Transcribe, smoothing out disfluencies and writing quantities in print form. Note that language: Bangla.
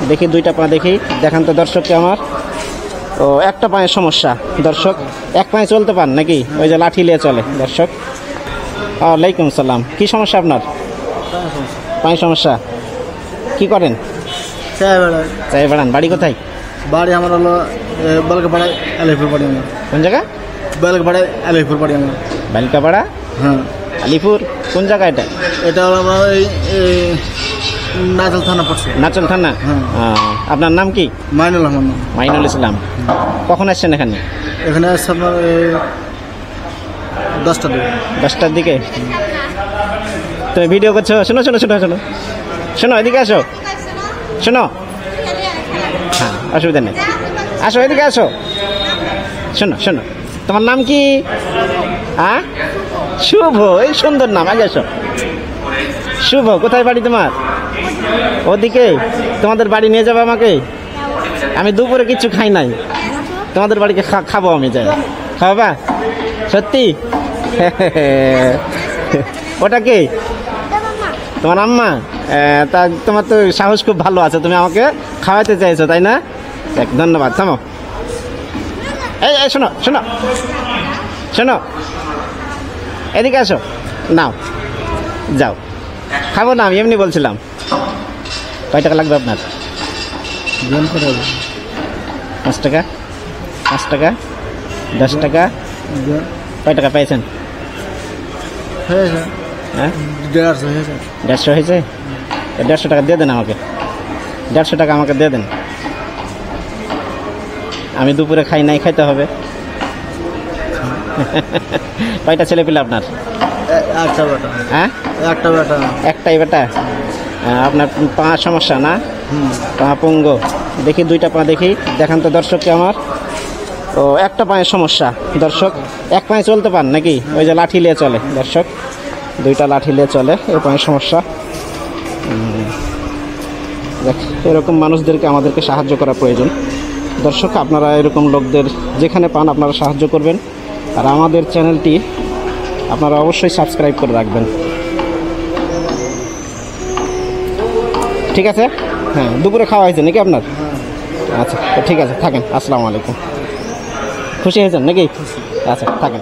দেখি দুইটা পা দেখি, দেখান তো দর্শককে আমার। ও একটা পায়ের সমস্যা দর্শক, এক পায়ে চলতে পান নাকি? ওই যে লাঠি নিয়ে চলে দর্শক। ওয়ালাইকুম সালাম। কি সমস্যা আপনার? পায়ের সমস্যা। কি করেন? চাই বেড়ান। বাড়ি কোথায়? বাড়ি আমার হলো বালকাপাড়ায়, আলিপুর বাড়ি আমার। কোন জায়গা? বালকাপাড়ায়, আলিপুর বাড়ি আমার। বালিকাপাড়া? হ্যাঁ। আলিপুর কোন জায়গা এটা? এটা হলো আমার এই নাচল থানা পড়ছে। নাচল থানা? আপনার নাম কি? মাইনুল আহমদ। মাইনুল ইসলাম। কখন আসছেন এখানে? এখানে আসছে আপনার 10টার দিকে। 10টার দিকে? তুমি ভিডিও করছো? শোনো শোনো শোনো শোনো শোনো, এদিকে আসো। শোনো, হ্যাঁ অসুবিধা নেই, আসো এদিকে আসো। শোনো শোনো, তোমার নাম কি? হ্যাঁ শুভ, এই সুন্দর নাম। আগে আসো। শুভ, কোথায় বাড়ি তোমার? ওদিকে? তোমাদের বাড়ি নিয়ে যাবে আমাকে? আমি দুপুরে কিছু খাই নাই, তোমাদের বাড়িকে খাবো আমি। যাই, খাওয়াবা? সত্যি? ওটা কে? তোমার আম্মা? তা তোমার তো সাহস খুব ভালো আছে, তুমি আমাকে খাওয়াতে চাইছো তাই না? ধন্যবাদ। থামো। এই শোনো শোনো শোনো, এদিকে আসো। নাও যাও, খাবো না আমি, এমনি বলছিলাম। কয় টাকা লাগবে আপনার? 5 টাকা? 5 টাকা? 10 টাকা? কয় টাকা পেয়েছেন? হ্যাঁ 150 হয়েছে। 150 টাকা দিয়ে দেন আমাকে। 150 টাকা আমাকে দিয়ে দেন, আমি দুপুরে খাই নাই, খাইতে হবে। কয়টা ছেলে পেলে আপনার? একটা বেটা। হ্যাঁ একটা বেটা। একটাই বেটা? আপনার পা সমস্যা না? পা পঙ্গ। দেখি দুইটা পা দেখি, দেখান তো দর্শককে আমার। ও একটা পায়ের সমস্যা দর্শক, এক পায়ে চলতে পান নাকি? ওই যে লাঠি নিয়ে চলে দর্শক, দুইটা লাঠি নিয়ে চলে, এই পায়ের সমস্যা। দেখ, এরকম মানুষদেরকে আমাদেরকে সাহায্য করা প্রয়োজন দর্শক। আপনারা এরকম লোকদের যেখানে পান আপনারা সাহায্য করবেন, আর আমাদের চ্যানেলটি আপনারা অবশ্যই সাবস্ক্রাইব করে রাখবেন। ঠিক আছে? হ্যাঁ, দুপুরে খাওয়া হয়েছে নাকি আপনার? আচ্ছা, ঠিক আছে, থাকেন। আসসালামু আলাইকুম। খুশি হয়েছেন নাকি? আচ্ছা, থাকেন।